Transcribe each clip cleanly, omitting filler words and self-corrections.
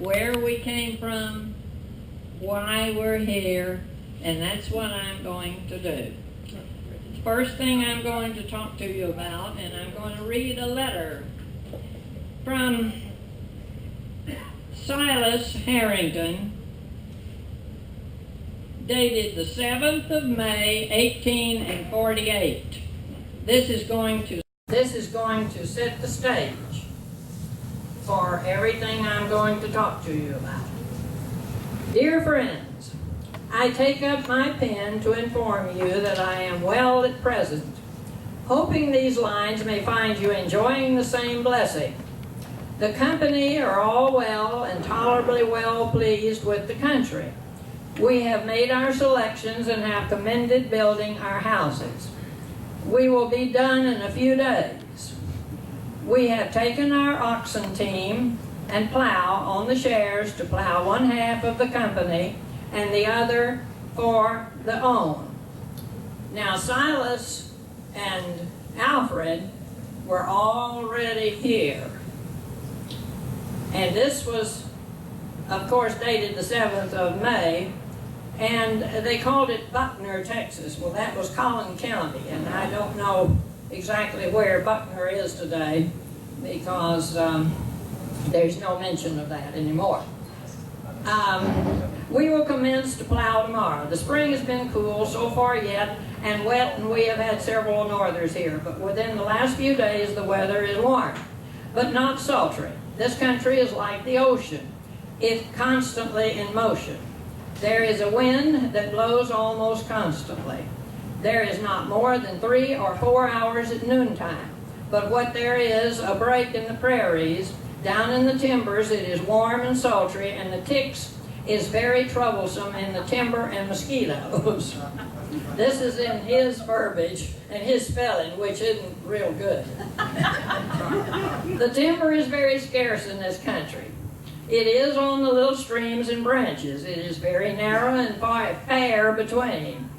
where we came from, why we're here, and that's what I'm going to do. First thing I'm going to talk to you about, and I'm going to read a letter from Silas Harrington, dated the 7th of May, 1848. This is going to set the stage for everything I'm going to talk to you about. Dear friends, I take up my pen to inform you that I am well at present, hoping these lines may find you enjoying the same blessing. The company are all well and tolerably well pleased with the country. We have made our selections and have commenced building our houses. We will be done in a few days. We have taken our oxen team and plow on the shares to plow one half of the company and the other for the own. Now Silas and Alfred were already here. And this was, of course, dated the 7th of May, and they called it Buckner, Texas. Well, that was Collin County, and I don't know exactly where Buckner is today because there's no mention of that anymore. We will commence to plow tomorrow. The spring has been cool so far yet and wet, and we have had several northers here, but within the last few days the weather is warm, but not sultry. This country is like the ocean. It's constantly in motion. There is a wind that blows almost constantly. There is not more than 3 or 4 hours at noontime, but what there is, a break in the prairies. Down in the timbers it is warm and sultry, and the ticks is very troublesome in the timber and mosquitoes. This is in his verbiage and his spelling, which isn't real good. The timber is very scarce in this country. It is on the little streams and branches. It is very narrow and fair between.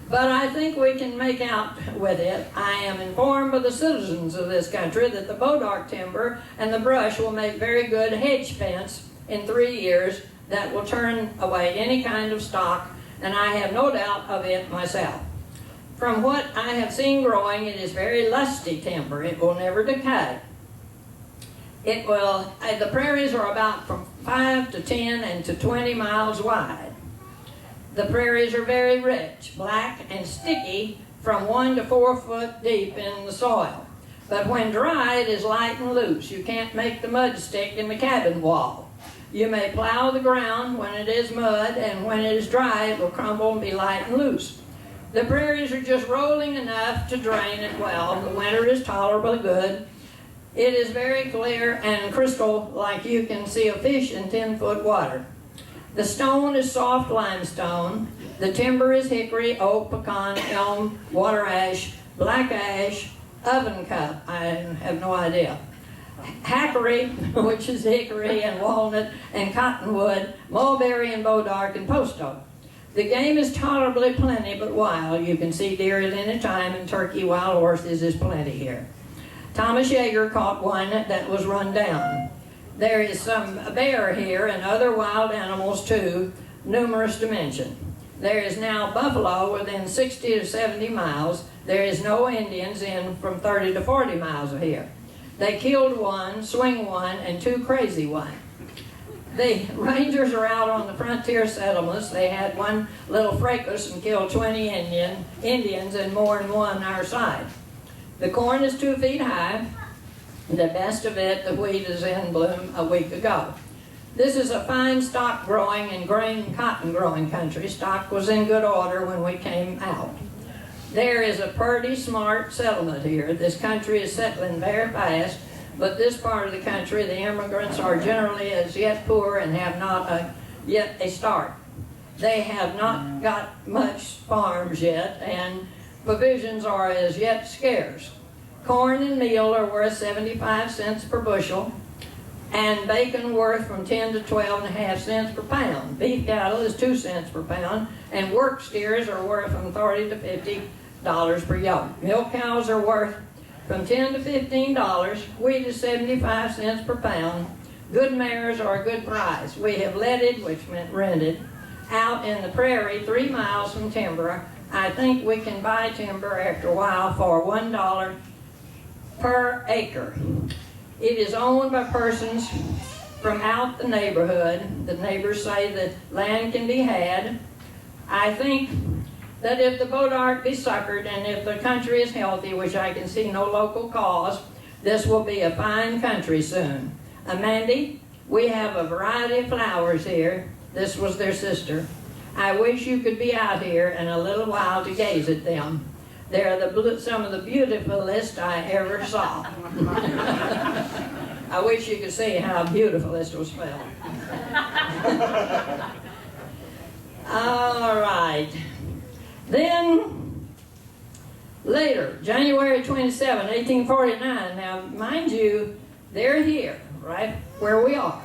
But I think we can make out with it. I am informed by the citizens of this country that the bodark timber and the brush will make very good hedge fence in 3 years that will turn away any kind of stock, and I have no doubt of it myself. From what I have seen growing, it is very lusty timber. It will never decay. It will, the prairies are about from 5 to 10 and to 20 miles wide. The prairies are very rich, black and sticky from 1 to 4 foot deep in the soil. But when dry, it is light and loose. You can't make the mud stick in the cabin wall. You may plow the ground when it is mud, and when it is dry, it will crumble and be light and loose. The prairies are just rolling enough to drain it well. The winter is tolerably good. It is very clear and crystal, like you can see a fish in 10-foot water. The stone is soft limestone. The timber is hickory, oak, pecan, elm, water ash, black ash, oven cup, I have no idea, hackery, which is hickory and walnut and cottonwood, mulberry and bodark and post oak. The game is tolerably plenty but wild. You can see deer at any time, and turkey, wild horses is plenty here. Thomas Yeager caught one that was run down. There is some bear here and other wild animals too, numerous to mention. There is now buffalo within 60 to 70 miles. There is no Indians in from 30 to 40 miles of here. They killed one, swing one, and 2 crazy one. The rangers are out on the frontier settlements. They had one little fracas and killed 20 Indians and more than one our side. The corn is 2 feet high. The best of it, the wheat, is in bloom a week ago. This is a fine stock growing and grain cotton growing country. Stock was in good order when we came out. There is a pretty smart settlement here. This country is settling very fast, but this part of the country, the immigrants are generally as yet poor and have not yet a start. They have not got much farms yet, and provisions are as yet scarce. Corn and meal are worth 75 cents per bushel, and bacon worth from 10 to 12.5 cents per pound. Beef cattle is 2 cents per pound, and work steers are worth from $30 to $50 per yoke. Milk cows are worth from $10 to $15. Wheat is 75 cents per pound. Good mares are a good price. We have leaded, which meant rented, out in the prairie 3 miles from timber. I think we can buy timber after a while for $1 per acre. It is owned by persons from out the neighborhood. The neighbors say that land can be had. I think that if the bodark be suckered and if the country is healthy, which I can see no local cause, this will be a fine country soon. Mandy, we have a variety of flowers here. This was their sister. I wish you could be out here in a little while to gaze at them. They're some of the beautifulest I ever saw. I wish you could see how beautiful this was spelled. All right. Then, later, January 27, 1849. Now, mind you, they're here, right where we are.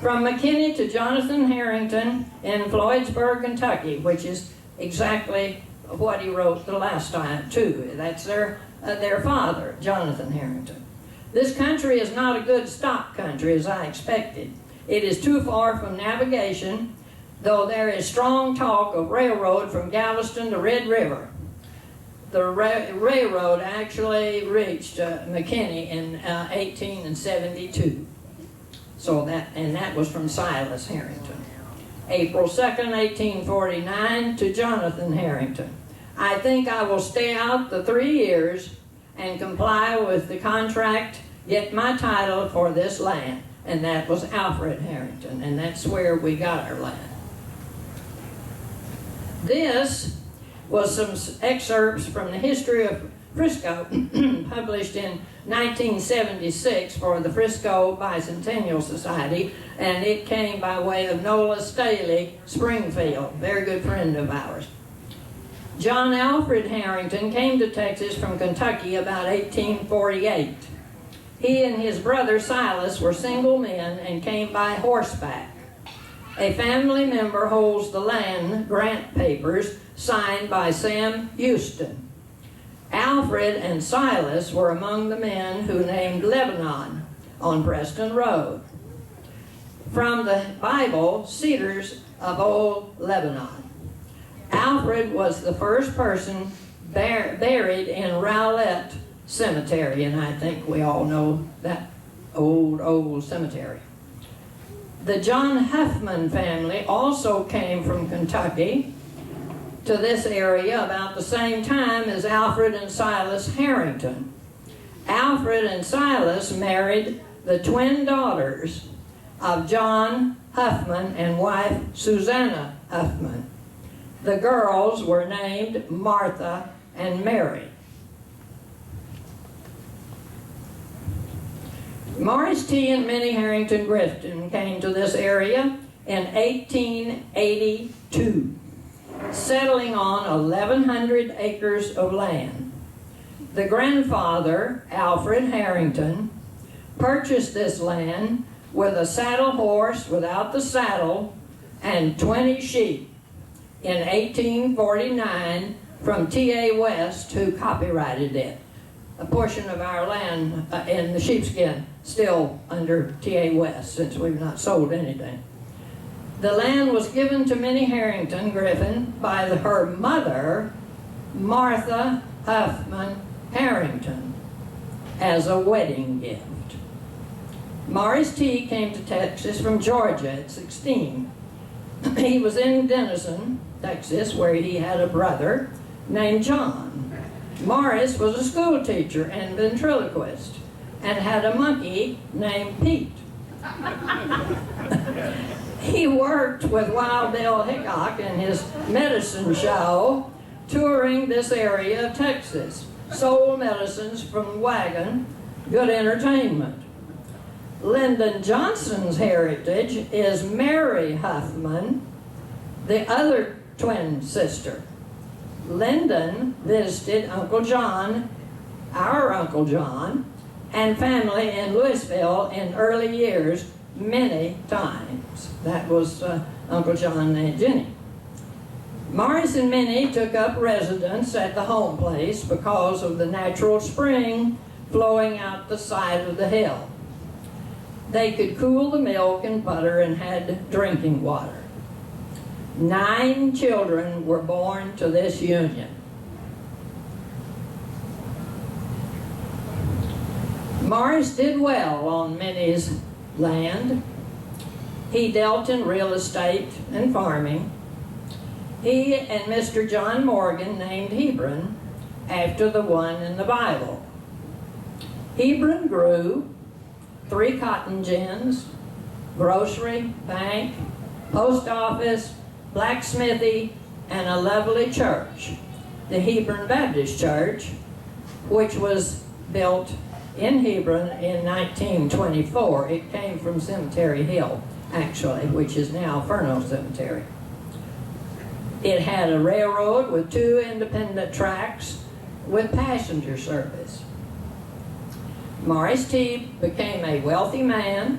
From McKinney to Jonathan Harrington in Floydsburg, Kentucky, which is exactly what he wrote the last time, too. That's their father, Jonathan Harrington. This country is not a good stock country, as I expected. It is too far from navigation, though there is strong talk of railroad from Galveston to Red River. The railroad actually reached McKinney in 1872. So that was from Silas Harrington. April 2nd, 1849 to Jonathan Harrington. I think I will stay out the 3 years and comply with the contract, get my title for this land. And that was Alfred Harrington, and that's where we got our land. This was some excerpts from the history of Frisco, published in 1976 for the Frisco Bicentennial Society, and it came by way of Nola Staley Springfield, very good friend of ours. John Alfred Harrington came to Texas from Kentucky about 1848. He and his brother Silas were single men and came by horseback. A family member holds the land grant papers signed by Sam Houston. Alfred and Silas were among the men who named Lebanon on Preston Road. From the Bible, Cedars of Old Lebanon. Alfred was the first person buried in Rowlett Cemetery, and I think we all know that old cemetery. The John Huffman family also came from Kentucky to this area about the same time as Alfred and Silas Harrington. Alfred and Silas married the twin daughters of John Huffman and wife Susanna Huffman. The girls were named Martha and Mary. Morris T. and Minnie Harrington Griffin came to this area in 1882, settling on 1,100 acres of land. The grandfather, Alfred Harrington, purchased this land with a saddle horse without the saddle and 20 sheep in 1849 from T.A. West, who copyrighted it. A portion of our land in the sheepskin still under T.A. West, since we've not sold anything. The land was given to Minnie Harrington Griffin by her mother, Martha Huffman Harrington, as a wedding gift. Morris T. came to Texas from Georgia at 16. He was in Denison, Texas, where he had a brother named John. Morris was a school teacher and ventriloquist and had a monkey named Pete. He worked with Wild Bill Hickok in his medicine show, touring this area of Texas. Sold medicines from the wagon, good entertainment. Lyndon Johnson's heritage is Mary Huffman, the other twin sister. Lyndon visited Uncle John, our Uncle John, and family in Louisville in early years many times. That was Uncle John and Jenny. Morris and Minnie took up residence at the home place because of the natural spring flowing out the side of the hill. They could cool the milk and butter and had drinking water. 9 children were born to this union. Morris did well on Minnie's land. He dealt in real estate and farming. He and Mr. John Morgan named Hebron after the one in the Bible. Hebron grew 3 cotton gins, grocery, bank, post office, blacksmithy, and a lovely church, the Hebron Baptist Church, which was built in Hebron in 1924. It came from Cemetery Hill, actually, which is now Furno Cemetery. It had a railroad with 2 independent tracks with passenger service. Morris T. became a wealthy man,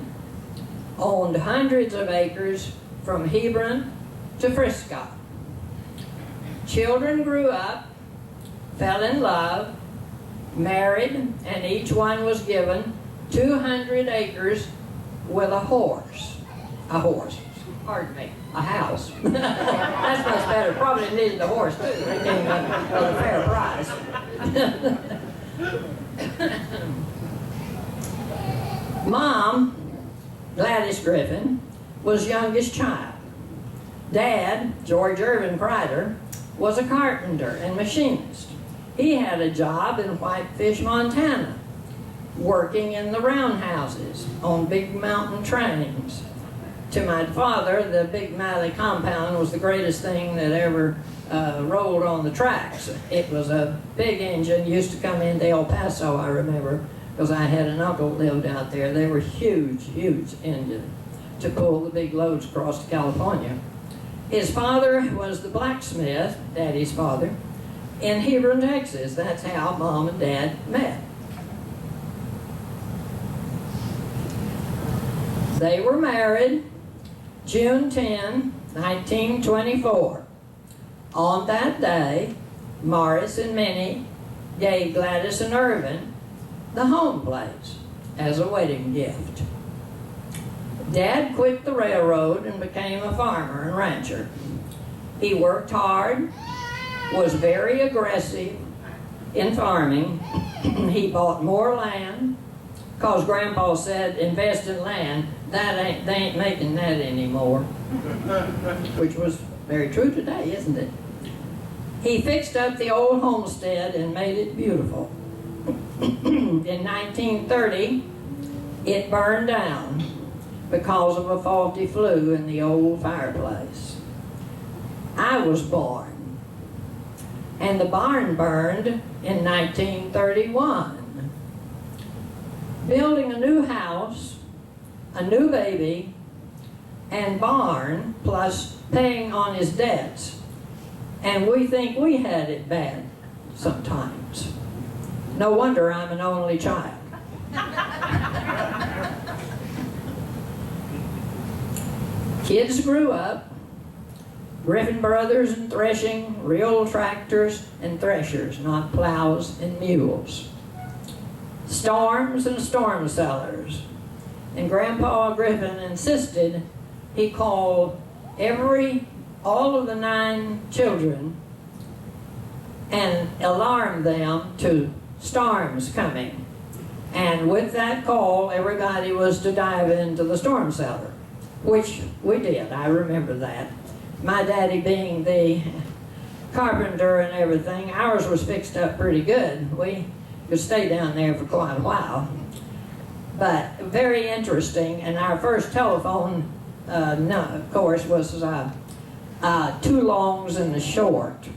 owned hundreds of acres from Hebron to Frisco. Children grew up, fell in love, married, and each one was given 200 acres with a horse. Pardon me, a house. That's much better. Probably needed a horse too. They came up with a fair price. Mom, Gladys Griffin, was youngest child. Dad, George Irvin Kreider, was a carpenter and machinist. He had a job in Whitefish, Montana, working in the roundhouses on big mountain trains. To my father, the Big Malley compound was the greatest thing that ever rolled on the tracks. It was a big engine, used to come into El Paso, I remember, because I had an uncle that lived out there. They were huge, huge engines to pull the big loads across to California. His father was the blacksmith, Daddy's father, in Hebron, Texas. That's how Mom and Dad met. They were married June 10, 1924. On that day, Morris and Minnie gave Gladys and Irvin the home place as a wedding gift. Dad quit the railroad and became a farmer and rancher. He worked hard, was very aggressive in farming. He bought more land, because Grandpa said, invest in land, they ain't making that anymore. Which was very true today, isn't it? He fixed up the old homestead and made it beautiful. In 1930, it burned down because of a faulty flue in the old fireplace. I was born, and the barn burned in 1931. Building a new house, a new baby, and barn, plus paying on his debts. And we think we had it bad sometimes. No wonder I'm an only child. Kids grew up, Griffin Brothers and threshing, real tractors and threshers, not plows and mules. Storms and storm cellars. And Grandpa Griffin insisted he called all of the 9 children and alarmed them to storms coming. And with that call, everybody was to dive into the storm cellar, which we did. I remember that. My daddy being the carpenter and everything, ours was fixed up pretty good. We could stay down there for quite a while. But very interesting, and our first telephone, of course, was 2 longs and a short,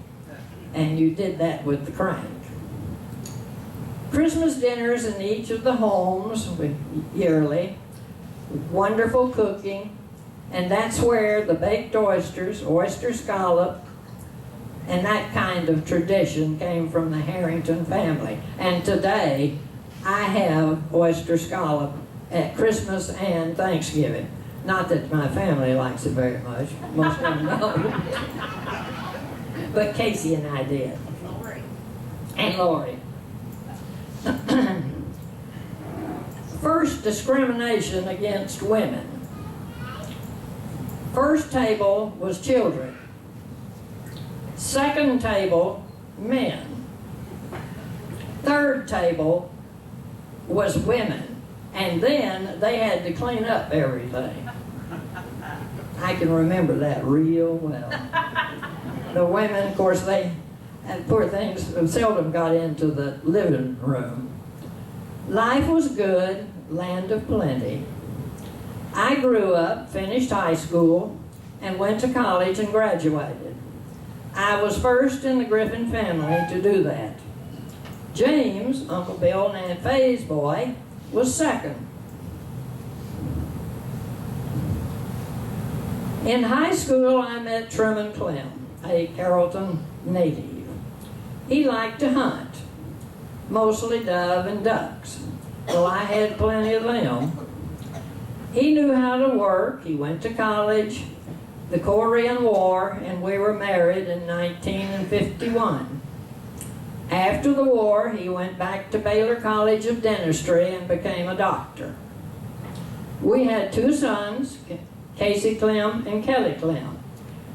and you did that with the crank. Christmas dinners in each of the homes yearly, wonderful cooking, and that's where the baked oysters, oyster scallop, and that kind of tradition came from the Harrington family. And today, I have oyster scallop at Christmas and Thanksgiving. Not that my family likes it very much, most of them don't. But Casey and I did. And Lori. First, discrimination against women. First table was children. Second table, men. Third table was women. And then they had to clean up everything. I can remember that real well. The women, of course, poor things, seldom got into the living room. Life was good, land of plenty. I grew up, finished high school, and went to college and graduated. I was first in the Griffin family to do that. James, Uncle Bill and Aunt Faye's boy, was second. In high school, I met Truman Clem, a Carrollton native. He liked to hunt, mostly dove and ducks. Well, I had plenty of them. He knew how to work. He went to college, the Korean War, and we were married in 1951. After the war, he went back to Baylor College of Dentistry and became a doctor. We had 2 sons, Casey Clem and Kelly Clem.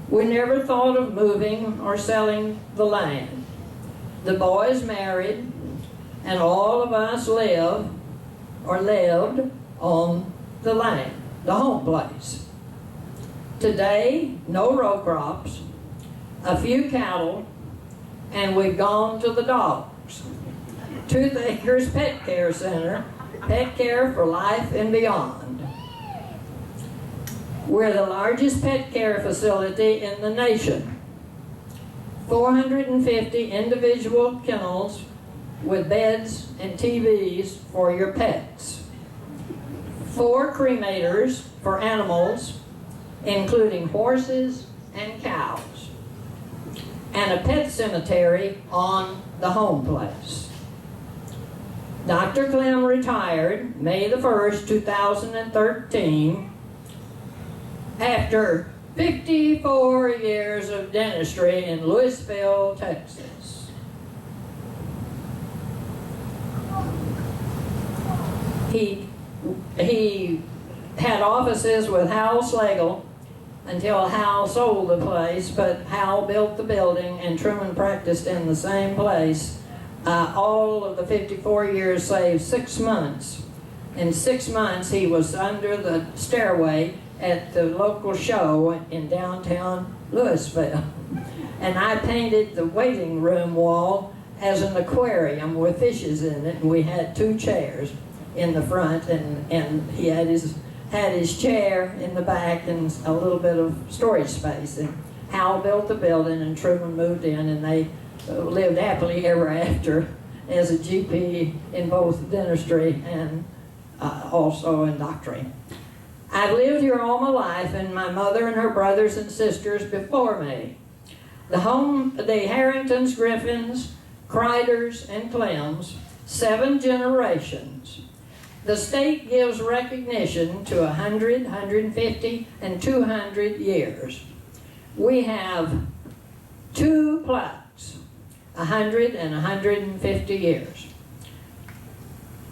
We never thought of moving or selling the land. The boys married, and all of us lived on the land, the home place. Today, no row crops, a few cattle, and we've gone to the dogs. Tooth Acres Pet Care Center, pet care for life and beyond. We're the largest pet care facility in the nation. 450 individual kennels with beds and TVs for your pets. 4 cremators for animals, including horses and cows. And a pet cemetery on the home place. Dr. Clem retired May the 1st, 2013, after 54 years of dentistry in Louisville, Texas. He had offices with Hal Slagle until Hal sold the place, but Hal built the building and Truman practiced in the same place. All of the 54 years save 6 months. In 6 months, he was under the stairway at the local show in downtown Louisville. And I painted the waiting room wall as an aquarium with fishes in it, and we had 2 chairs in the front, and he had his chair in the back and a little bit of storage space. And Hal built the building, and Truman moved in, and they lived happily ever after as a GP in both dentistry and also in doctoring. I've lived here all my life, and my mother and her brothers and sisters before me. The Harringtons, Griffins, Kreiders, and Clems, 7 generations. The state gives recognition to 100, 150, and 200 years. We have 2 plaques, 100 and 150 years.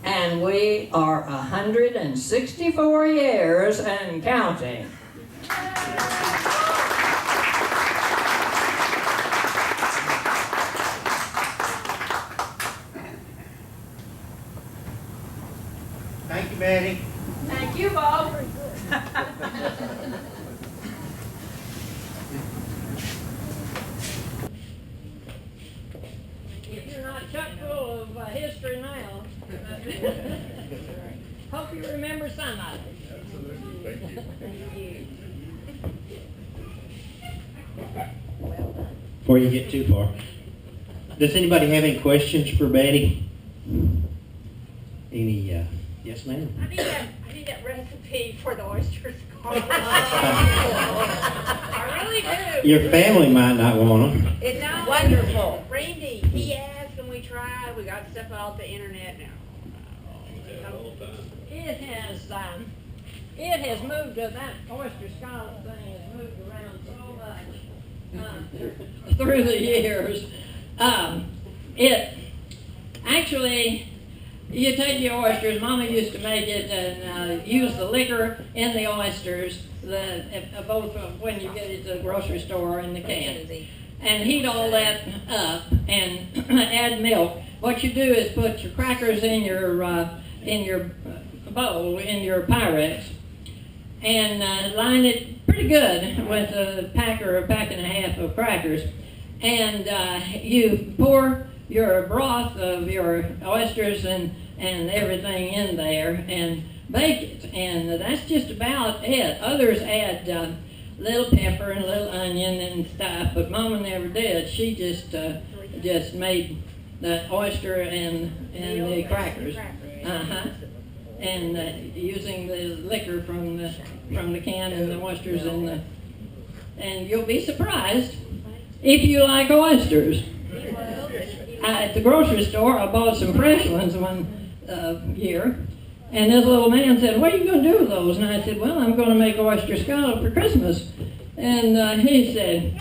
And we are 164 years and counting. Thank you, Betty. Thank you, Bob. If you're not chock full of history now, hope you remember somebody. Before you get too far, does anybody have any questions for Betty? Any, yes ma'am? I need that recipe for the oyster sauce. I really do. Your family might not want them. It's wonderful. Randy, he asked and we tried. We got stuff off the internet now. It has moved, that oyster scallop thing has moved around so much through the years. It actually, you take your oysters. Mama used to make it and use the liquor in the oysters, both when you get it to the grocery store or in the can, and heat all that up and add milk. What you do is put your crackers in your bowl, in your Pyrex, and line it pretty good with a pack or a pack and a half of crackers, and you pour your broth of your oysters and everything in there and bake it, and that's just about it. Others add little pepper and little onion and stuff, but Mama never did. She just made the oyster and the crackers, and using the liquor from the can and the oysters and you'll be surprised if you like oysters. At the grocery store, I bought some fresh ones one year, and this little man said, "What are you going to do with those?" And I said, "Well, I'm going to make oyster scallop for Christmas." And he said,